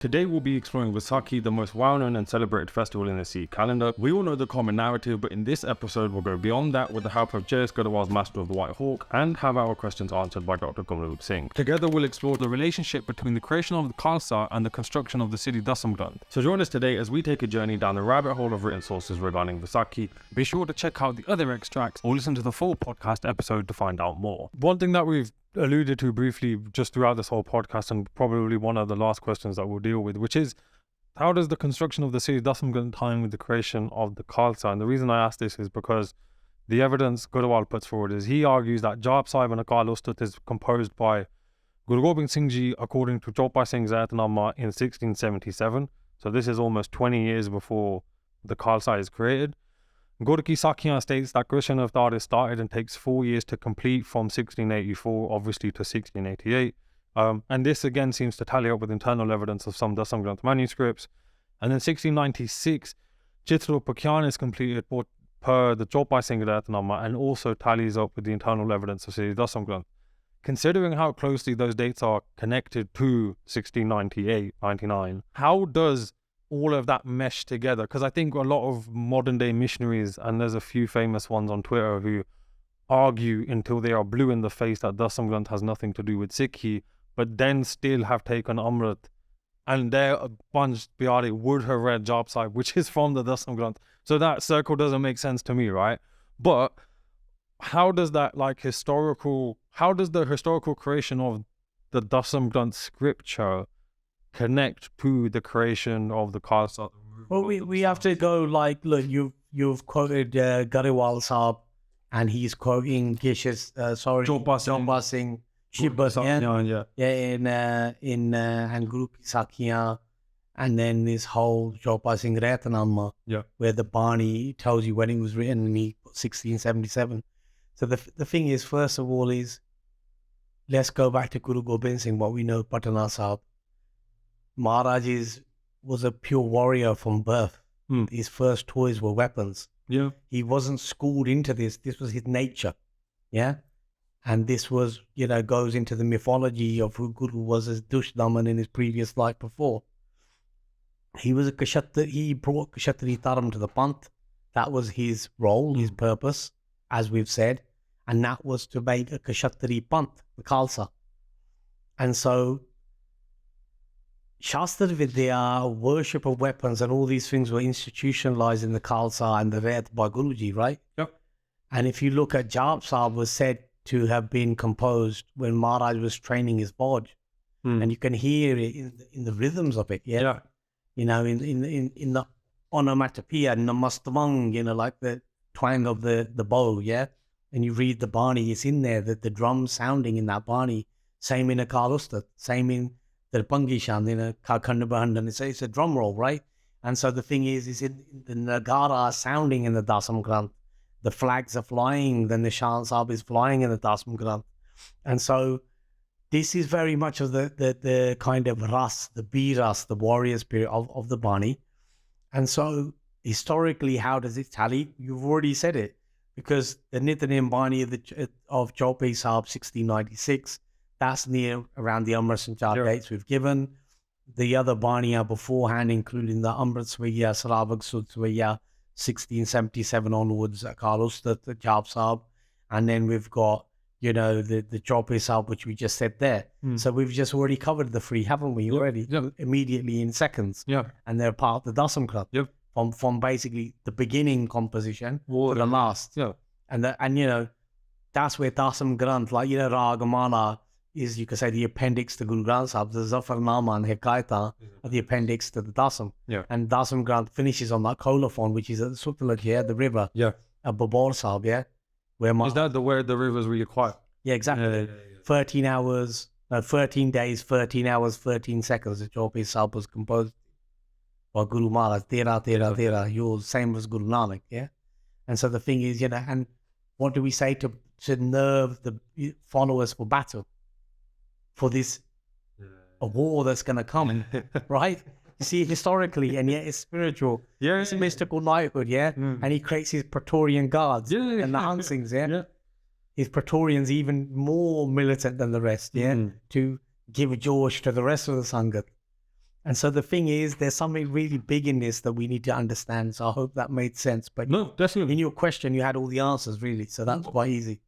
Today we'll be exploring Vaisakhi, the most well-known and celebrated festival in the Sikh calendar. We all know the common narrative, but in this episode we'll go beyond that with the help of J.S. Goodawal's Master of the White Hawk and have our questions answered by Dr. Kamleep Singh. Together we'll explore the relationship between the creation of the Khalsa and the construction of the city Dasam Granth. So join us today as we take a journey down the rabbit hole of written sources regarding Vaisakhi. Be sure to check out the other extracts or listen to the full podcast episode to find out more. One thing that we've alluded to briefly just throughout this whole podcast, and probably one of the last questions that we'll deal with, which is how does the construction of the city Dasam Granth tie in with the creation of the Khalsa? And the reason I ask this is because the evidence Goodawal puts forward is he argues that Jap Sahib and Akal Ustat is composed by Guru Gobind Singh Ji according to Chaupai Singh's Zaitnama in 1677. So this is almost 20 years before the Khalsa is created. Gur Ki Sakhiyan states that Krishna Avatar is started and takes 4 years to complete from 1684 obviously to 1688. And this again seems to tally up with internal evidence of some Dasam Granth manuscripts. And then 1696, Chitra Pakyan is completed per the Chaupai Singh Zaitnama and also tallies up with the internal evidence of Sri Dasam Granth. Considering how closely those dates are connected to 1698-99, how does all of that mesh together? Because I think a lot of modern day missionaries, and there's a few famous ones on Twitter who argue until they are blue in the face that Dasam Granth has nothing to do with Sikhi, but then still have taken Amrit, and they're a bunch Bihari would have read Jap Sahib, which is from the Dasam Granth. So that circle doesn't make sense to me, right? But how does that how does the historical creation of the Dasam Granth scripture connect to the creation of the Khalsa? Well, we have to go like, look, you've quoted Goodawal Sahib, and he's quoting Chaupai Singh Shibba, and Guru Ki Sakhiyan, and then this whole Chaupai Singh Zaitnama, where the Bani tells you when it was written, and he put 1677. So the thing is, first of all, is let's go back to Guru Gobind Singh, what we know, Patna Sahib. Maharaj was a pure warrior from birth. His first toys were weapons. He wasn't schooled into this. This was his nature. And this was, goes into the mythology of who Guru was as Dushdaman in his previous life before. He was a Kshatriya. He brought Kshatriya Dharam to the Panth. That was his role, his purpose, as we've said. And that was to make a Kshatriya Panth, the Khalsa. And so Shastra Vidya, worship of weapons, and all these things were institutionalized in the Khalsa and the Ved by Guruji, right? And if you look at Jap Sahib, was said to have been composed when Maharaj was training his Boj. And you can hear it in the rhythms of it, in the onomatopoeia, namastavang, like the twang of the bow, and you read the Bani, it's in there, that the drum sounding in that Bani, same in a Akal Ustat, same in the Pangishan, in a Karkhandabahandan, it's a drum roll, right? And so the thing is in the Nagara sounding in the Dasam Granth, the flags are flying, the Nishan Sahib is flying in the Dasam Granth. And so this is very much of the kind of Ras, the Biras, the warrior spirit of the Bani. And so historically, how does it tally? You've already said it, because the Nithanim Bani of Chaupai Sahib 1696, that's near around the Amrit Sanchar dates we've given. The other Bani are beforehand, including the Amrit Swaya, Saravak Sud Swaya, 1677 onwards, Akal Ustat, the Jap Sahib, and then we've got, the Chaupai Sahib, which we just said there. So we've just already covered the three, haven't we? Already, immediately in seconds. And they're part of the Dasam Granth. From basically the beginning composition to the last. And that's where Dasam Granth, like Ragamala is, you could say, the appendix to Guru Granth Sahib. The Zafarnama and Hekayata are the appendix to the Dasam. And Dasam Granth finishes on that colophon, which is at Sutlej, the river. At Babur Sahib, where is that where the river's really quiet? Exactly. 13 days, 13 hours, 13 seconds. The Chaupai Sahib was composed by Guru Maharaj, Tera, yours, same as Guru Nanak, And so the thing is, and what do we say to nerve the followers for battle? For this a war that's going to come, right? You see, historically, and yet it's spiritual. It's a mystical knighthood, And he creates his Praetorian guards and the Hansings, His Praetorians even more militant than the rest, to give Josh to the rest of the Sangat. And so the thing is, there's something really big in this that we need to understand. So I hope that made sense. But No, definitely. in your question, you had all the answers, really. So that's quite easy.